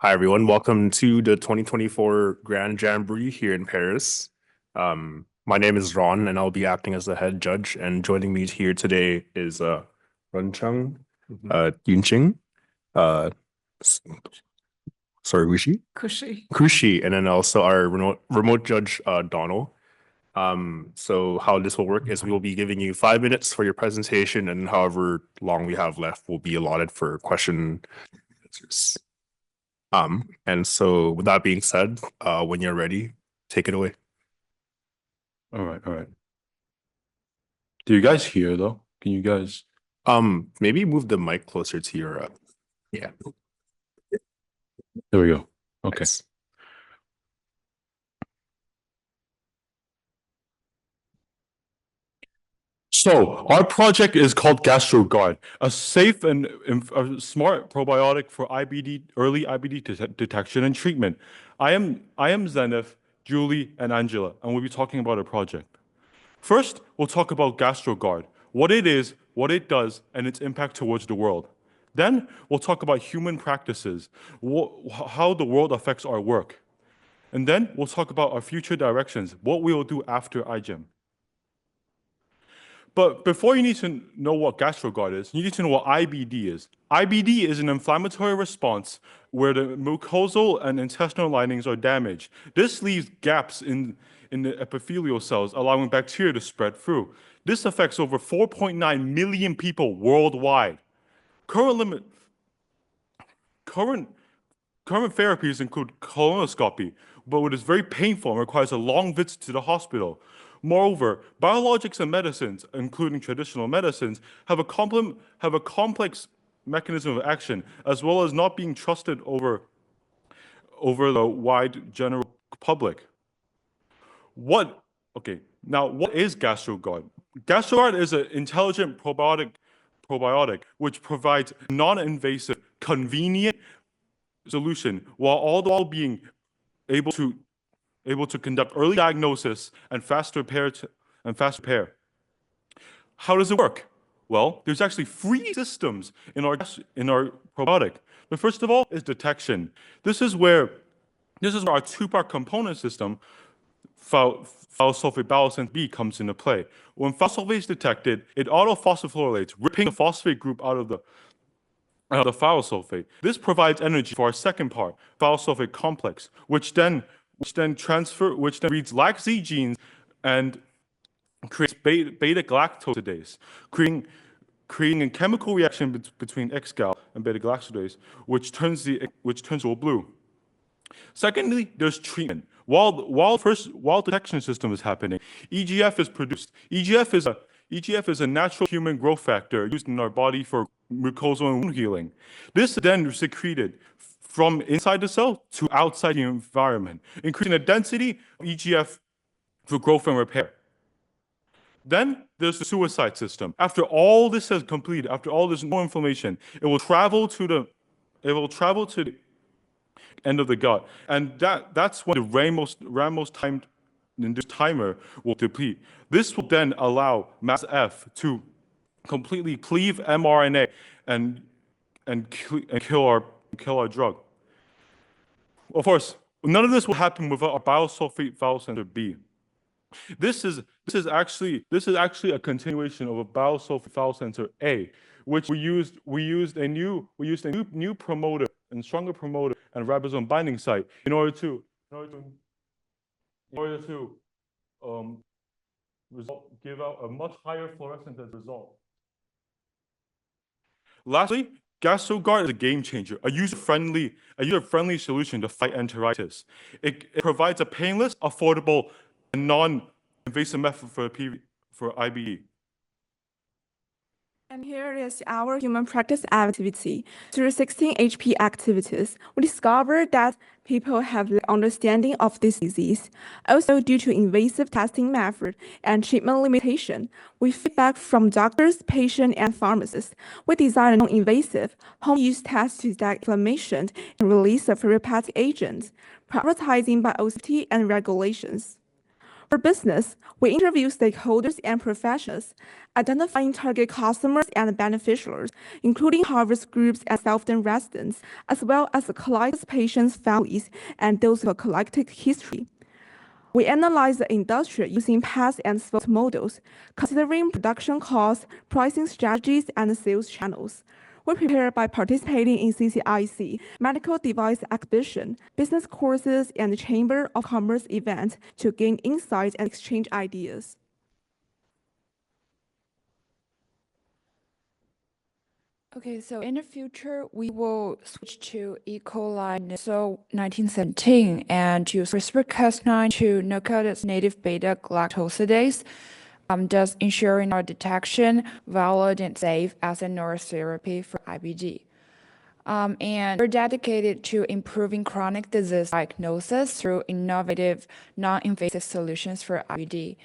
Hi, everyone. Welcome to the 2024 Grand Jamboree here in Paris. My name is Ron, and I'll be acting as the head judge. And joining me here today is Runcheng, Yunqing, uh, s- sorry, Wuxi, Kushi, and then also our remote judge, Donald. So how this will work is we will be giving you 5 minutes for your presentation, and however long we have left will be allotted for question answers. And so with that being said, when you're ready, take it away. All right, all right. Do you guys hear though? Can you guys? Maybe move the mic closer to your, yeah. There we go. Okay. Nice. So our project is called GastroGuard, a safe and a smart probiotic for IBD, early IBD detection and treatment. I am Zenith, Julie, and Angela, and we'll be talking about our project. First, we'll talk about GastroGuard, what it is, what it does, and its impact towards the world. Then we'll talk about human practices, how the world affects our work. And then we'll talk about our future directions, what we will do after iGem. But before you need to know what GastroGuard is, you need to know what IBD is. IBD is an inflammatory response where the mucosal and intestinal linings are damaged. This leaves gaps in the epithelial cells, allowing bacteria to spread through. This affects over 4.9 million people worldwide. Current therapies include colonoscopy, but it is very painful and requires a long visit to the hospital. Moreover, biologics and medicines, including traditional medicines, have a complex mechanism of action, as well as not being trusted over the wide general public. Now what is GastroGuard? GastroGuard is an intelligent probiotic which provides non-invasive, convenient solution while all being able to conduct early diagnosis and faster repair. How does it work? Well, there's actually three systems in our probiotic. The first of all is detection. This is where our two-part component system, thiosulfate balanced B, comes into play. When thiosulfate is detected, it autophosphorylates, ripping the phosphate group out of the thiosulfate. This provides energy for our second part, thiosulfate complex, which then reads LAC-Z genes and creates beta galactosidase, creating a chemical reaction between XGAL and beta galactosidase, which turns to blue. Secondly, there's treatment. While detection system is happening, EGF is produced. EGF is a natural human growth factor used in our body for mucosal and wound healing. This is then secreted from inside the cell to outside the environment, increasing the density of EGF for growth and repair. Then there's the suicide system. After all this has completed, after all this no inflammation, it will travel to the end of the gut, and that's when the Ramos timer will deplete. This will then allow MAS-F to completely cleave mRNA and kill our drug. Of course, none of this will happen without our biosulfate biosensor B. This is actually a continuation of a biosulfate biosensor A, which we used a new promoter and stronger promoter and ribosome binding site in order to give out a much higher fluorescence as a result. Lastly, GastroGuard is a game changer, a user-friendly solution to fight enteritis. It provides a painless, affordable, and non-invasive method for IBD. And here is our human practice activity. Through 16 HP activities, we discovered that people have little understanding of this disease. Also, due to invasive testing method and treatment limitation, with feedback from doctors, patients, and pharmacists, we designed a non-invasive, home-use test to detect inflammation and release of therapeutic agents, prioritizing biosafety and regulations. For business, we interview stakeholders and professionals, identifying target customers and beneficiaries, including harvest groups and self-done residents, as well as the collected patients' families and those with a collected history. We analyze the industry using past and SWOT models, considering production costs, pricing strategies, and sales channels. We prepare by participating in CCIC, medical device exhibition, business courses, and Chamber of Commerce events to gain insights and exchange ideas. Okay, so in the future, we will switch to E. coli Niso 1917 and to CRISPR-Cas9 to knock out its native beta-galactosidase, thus ensuring our detection valid and safe as a neurotherapy for IBD. And we're dedicated to improving chronic disease diagnosis through innovative, non-invasive solutions for IBD.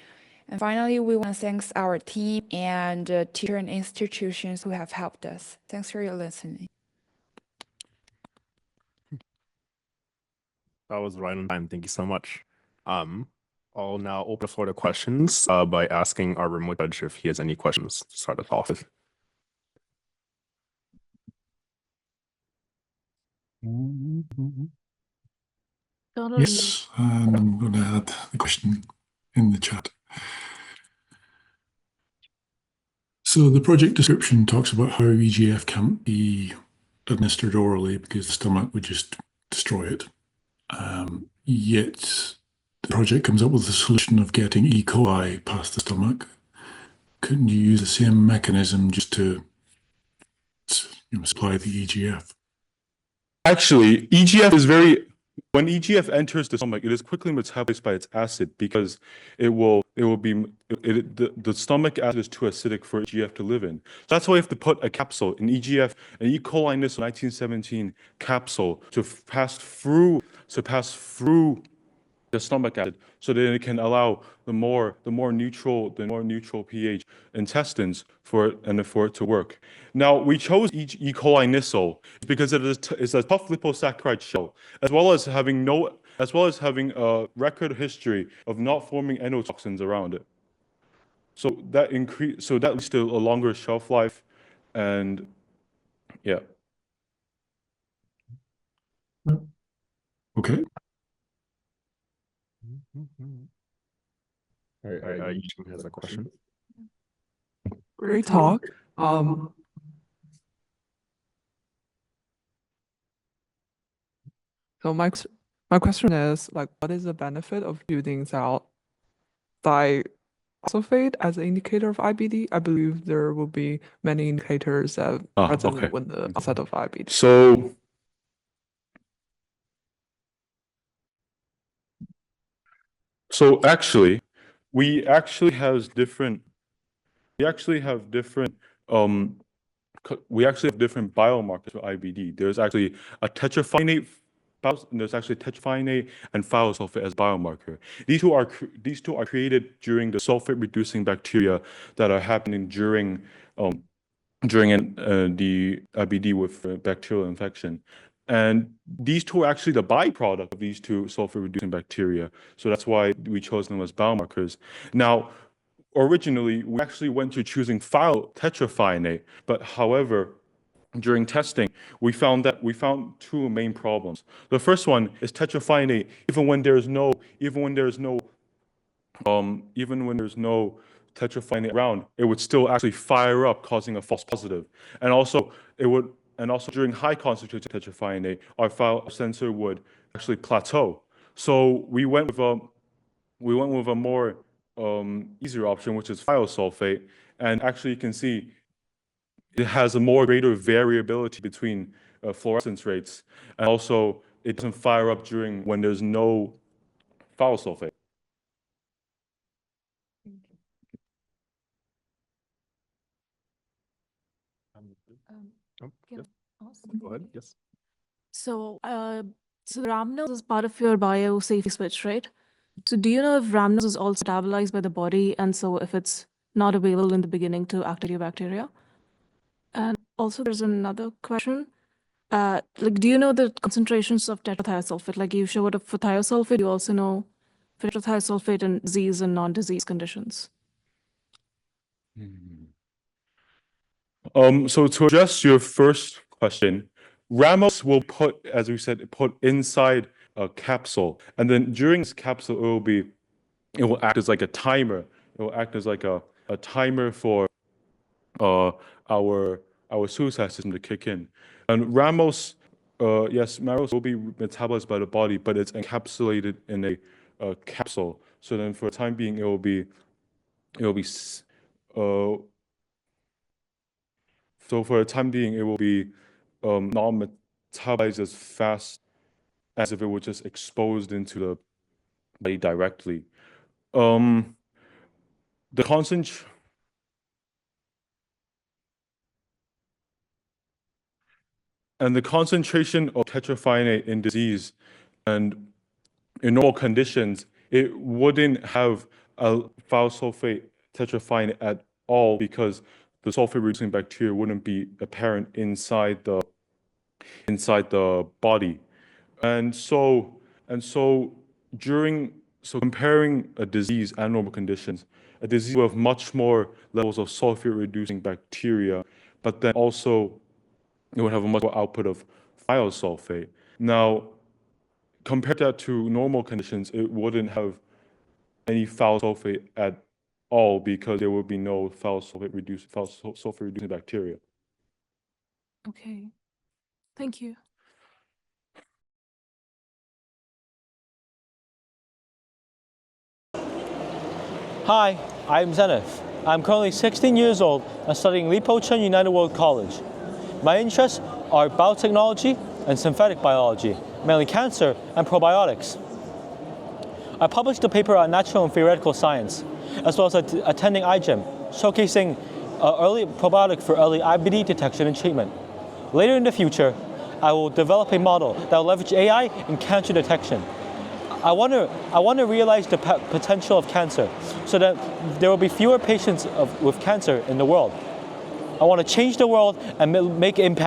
And finally, we want to thank our team and teachers and institutions who have helped us. Thanks for your listening. That was right on time. Thank you so much. I'll now open the floor to questions by asking our remote judge if he has any questions to start us off with. Yes, I'm going to add the question in the chat. So the project description talks about how EGF can't be administered orally because the stomach would just destroy it. Yet the project comes up with the solution of getting E. coli past the stomach. Couldn't you use the same mechanism just to supply the EGF? Actually, EGF is very, when EGF enters the stomach, it is quickly metabolized by its acid because the stomach acid is too acidic for EGF to live in. So that's why you have to put a capsule, an EGF, an E. coli Niso 1917 capsule to pass through the stomach acid, so that it can allow the more neutral pH intestines for it to work. Now we chose E. coli Niso because it is a tough liposaccharide shell, as well as having a record history of not forming endotoxins around it. So that leads to a longer shelf life, and yeah. Okay. All right, iGem has a question. Great talk. So my question is, like, what is the benefit of using disulfide as an indicator of IBD? I believe there will be many indicators that present Okay. with the onset of IBD. So actually, we actually have different biomarkers for IBD. There's actually a tetraphenate and thiosulfate as biomarker. These two are created during the sulfate-reducing bacteria that are happening during the IBD with bacterial infection. And these two are actually the byproduct of these two sulfate-reducing bacteria. So that's why we chose them as biomarkers. Now, originally, we actually went to choosing tetraphenate, but however, during testing, we found two main problems. The first one is tetraphenate, even when there's no tetraphenate around, it would still actually fire up, causing a false positive. And also during high concentration tetraphenate, our file sensor would actually plateau. So we went with a more easier option, which is thiosulfate, and actually you can see it has a greater variability between fluorescence rates, and also it doesn't fire up when there's no thiosulfate. Go ahead. Yes. So, so Rhamnose is part of your biosafety switch, right? So do you know if Rhamnose is also metabolized by the body, and so if it's not available in the beginning to activate your bacteria? And also there's another question. Like, do you know the concentrations of tetrahyosulfate? Like you showed up for thiosulfate, you also know thiasulfate in disease and non-disease conditions? So to address your first question, Ramos will put, as we said, put inside a capsule, and then during this capsule, it will act as like a timer. It will act as like a timer for our suicide system to kick in. And Ramos, yes, Ramos will be metabolized by the body, but it's encapsulated in a capsule. So then, for the time being, it will be. So for the time being, it will be not metabolized as fast as if it were just exposed into the body directly. The concentration of tetrafenate in disease and in normal conditions, it wouldn't have a thiasulfate tetrafenate at all because the sulfate-reducing bacteria wouldn't be apparent inside the body, and so comparing a disease and normal conditions, a disease will have much more levels of sulfate-reducing bacteria, but then also it would have a much more output of thiosulfate. Now, compared that to normal conditions, it wouldn't have any thiosulfate at all because there would be no sulfate-reducing bacteria. Okay. Thank you. Hi, I'm Zenith. I'm currently 16 years old and studying Lipochen United World College. My interests are biotechnology and synthetic biology, mainly cancer and probiotics. I published a paper on natural and theoretical science, as well as attending iGem, showcasing early probiotic for early IBD detection and treatment. Later in the future, I will develop a model that will leverage AI in cancer detection. I want to realize the potential of cancer so that there will be fewer patients with cancer in the world. I want to change the world and make impact.